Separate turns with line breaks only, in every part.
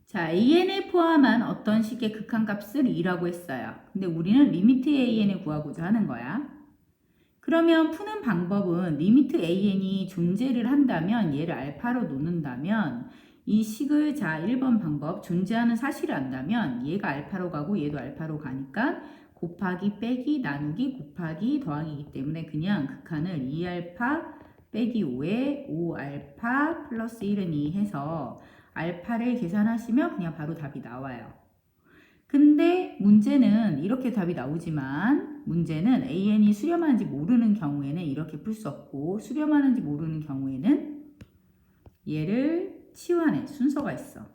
자, an에 포함한 어떤 식의 극한값을 2라고 했어요. 근데 우리는 리미트 an을 구하고자 하는 거야. 그러면 푸는 방법은 리미트 an이 존재를 한다면 얘를 알파로 놓는다면 이 식을 자 1번 방법 존재하는 사실을 안다면 얘가 알파로 가고 얘도 알파로 가니까 곱하기 빼기 나누기 곱하기 더하기이기 때문에 그냥 극한을 2알파 빼기 5에 5알파 플러스 1은 2 해서 알파를 계산하시면 그냥 바로 답이 나와요. 근데 문제는 이렇게 답이 나오지만 문제는 an이 수렴하는지 모르는 경우에는 이렇게 풀 수 없고 수렴하는지 모르는 경우에는 얘를 치환해 순서가 있어.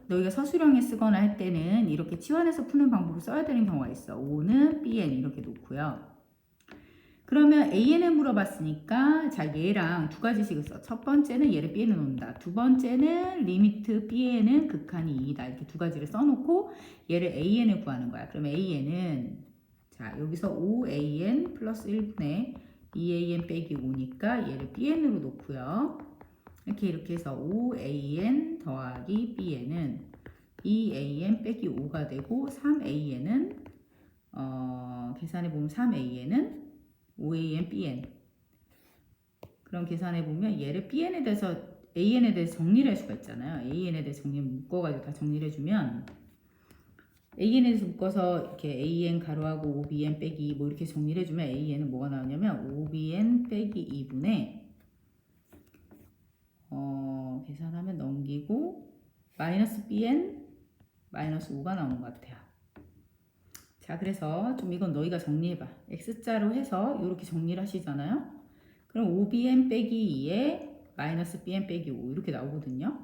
너희가 서술형에 쓰거나 할 때는 이렇게 치환해서 푸는 방법을 써야 되는 경우가 있어. 5는 bn 이렇게 놓고요. 그러면 an을 물어봤으니까 자 얘랑 두 가지씩을 써. 첫 번째는 얘를 bn을 놓는다. 두 번째는 리미트 bn은 극한이 2다. 이렇게 두 가지를 써놓고 얘를 an을 구하는 거야. 그러면 an은 자 여기서 5an 플러스 1분의 2an 빼기 5니까 얘를 bn으로 놓고요. 이렇게 해서 5an 더하기 bn은 2an 빼기 5가 되고 3an은 계산해보면 3an은 5an, bn. 그럼 계산해보면 얘를 bn에 대해서 an에 대해서 정리를 할 수가 있잖아요. an에 대해서 정리를 묶어가지고 다 정리를 해주면 an에 대해서 묶어서 이렇게 an 가로하고 5bn 빼기 뭐 이렇게 정리를 해주면 an은 뭐가 나오냐면 5bn 빼기 2분의 계산하면 넘기고 마이너스 bn 마이너스 5가 나오는 것 같아요. 자, 그래서 좀 이건 너희가 정리해봐. x자로 해서 이렇게 정리를 하시잖아요. 그럼 5bn 빼기 2에 마이너스 bn 빼기 5 이렇게 나오거든요.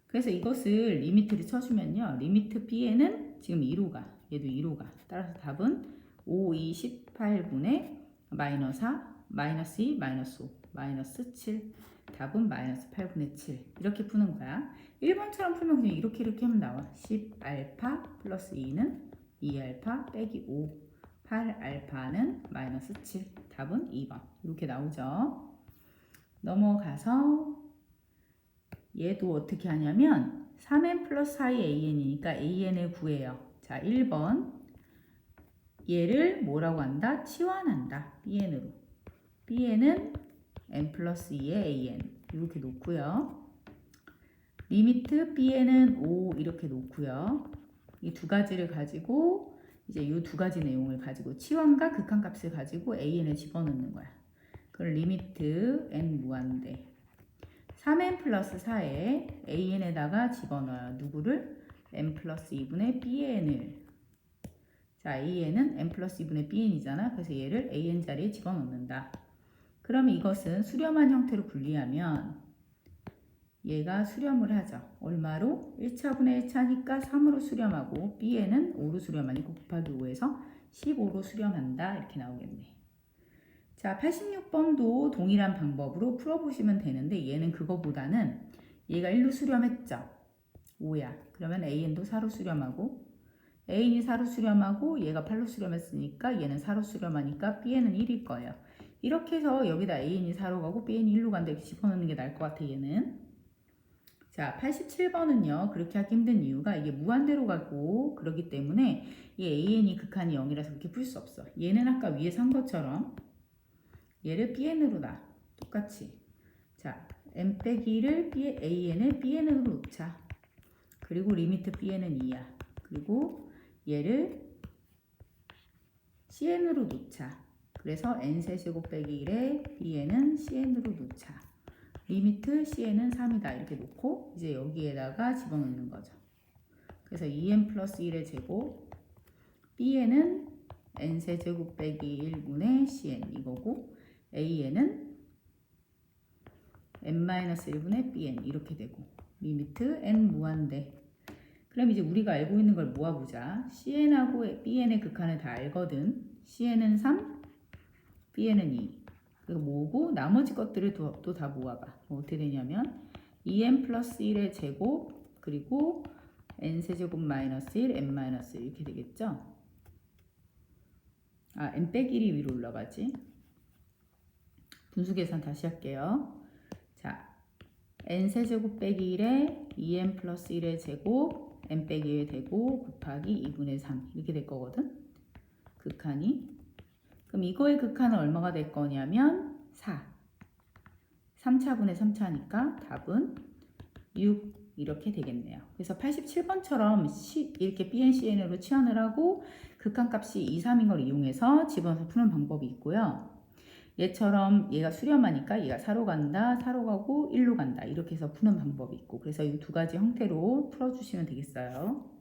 그래서 이것을 리미트를 쳐주면요. 리미트 bn은 지금 2로 가. 얘도 2로 가. 따라서 답은 5, 2, 18분의 마이너스 4, 마이너스 2, 마이너스 5, 마이너스 7. 답은 마이너스 8분의 7. 이렇게 푸는 거야. 1번처럼 풀면 그냥 이렇게 하면 나와. 10알파 플러스 2는 2알파 빼기 5. 8알파는 마이너스 7. 답은 2번. 이렇게 나오죠. 넘어가서 얘도 어떻게 하냐면 3n 플러스 4의 an이니까 an을 구해요. 자, 1번 얘를 뭐라고 한다? 치환한다. bn으로. bn은 n 플러스 2의 an 이렇게 놓고요. 리미트 bn은 5 이렇게 놓고요. 이 두 가지를 가지고 이제 이 두 가지 내용을 가지고 치환과 극한값을 가지고 an에 집어넣는 거야. 그걸 리미트 n 무한대 3n 플러스 4에 an에다가 집어넣어요. 누구를? n 플러스 2분의 bn을. 자, an은 n 플러스 2분의 bn이잖아. 그래서 얘를 an 자리에 집어넣는다. 그러면 이것은 수렴한 형태로 분리하면 얘가 수렴을 하죠. 얼마로? 1차분의 1차니까 3으로 수렴하고 bn은 5로 수렴하니까 곱하기 5에서 15로 수렴한다. 이렇게 나오겠네. 자, 86번도 동일한 방법으로 풀어보시면 되는데 얘는 그거보다는 얘가 1로 수렴했죠. 5야. 그러면 an도 4로 수렴하고 a이 4로 수렴하고 얘가 8로 수렴했으니까 얘는 4로 수렴하니까 bn은 1일 거예요. 이렇게 해서 여기다 an이 4로 가고 bn이 1로 간다 이렇게 집어넣는 게 나을 것 같아 얘는. 자, 87번은요. 그렇게 하기 힘든 이유가 이게 무한대로 가고 그렇기 때문에 이 an이 극한이 0이라서 그렇게 풀 수 없어. 얘는 아까 위에서 한 것처럼 얘를 bn으로 놔. 똑같이. 자, n 빼기를 an을 bn으로 놓자. 그리고 리미트 bn은 2야. 그리고 얘를 cn으로 놓자. 그래서 n 세제곱 빼기 1에 bn은 cn으로 놓자. 리미트 cn은 3이다. 이렇게 놓고 이제 여기에다가 집어넣는 거죠. 그래서 2n 플러스 1의 제곱 bn은 n 세제곱 빼기 1분의 cn 이거고 an은 n-1분의 bn 이렇게 되고 리미트 n 무한대. 그럼 이제 우리가 알고 있는 걸 모아보자. cn하고 bn의 극한을 다 알거든. cn은 3, bn은 2. 그리고 모으고 나머지 것들을 또 다 모아봐. 어떻게 되냐면 2n 플러스 1의 제곱 그리고 n 세제곱 마이너스 1, n 마이너스 1 이렇게 되겠죠. 아, n 빼기 1이 위로 올라가지. 분수 계산 다시 할게요. 자, n 세제곱 빼기 1에 2n 플러스 1의 제곱 n 빼기 1 되고 곱하기 2분의 3 이렇게 될 거거든. 극한이. 그럼 이거의 극한은 얼마가 될 거냐면 4. 3차분의 3차니까 답은 6 이렇게 되겠네요. 그래서 87번처럼 이렇게 BNCN으로 치환을 하고 극한값이 2, 3인 걸 이용해서 집어넣어서 푸는 방법이 있고요. 얘처럼 얘가 수렴하니까 얘가 4로 간다, 4로 가고 1로 간다 이렇게 해서 푸는 방법이 있고 그래서 이 두 가지 형태로 풀어주시면 되겠어요.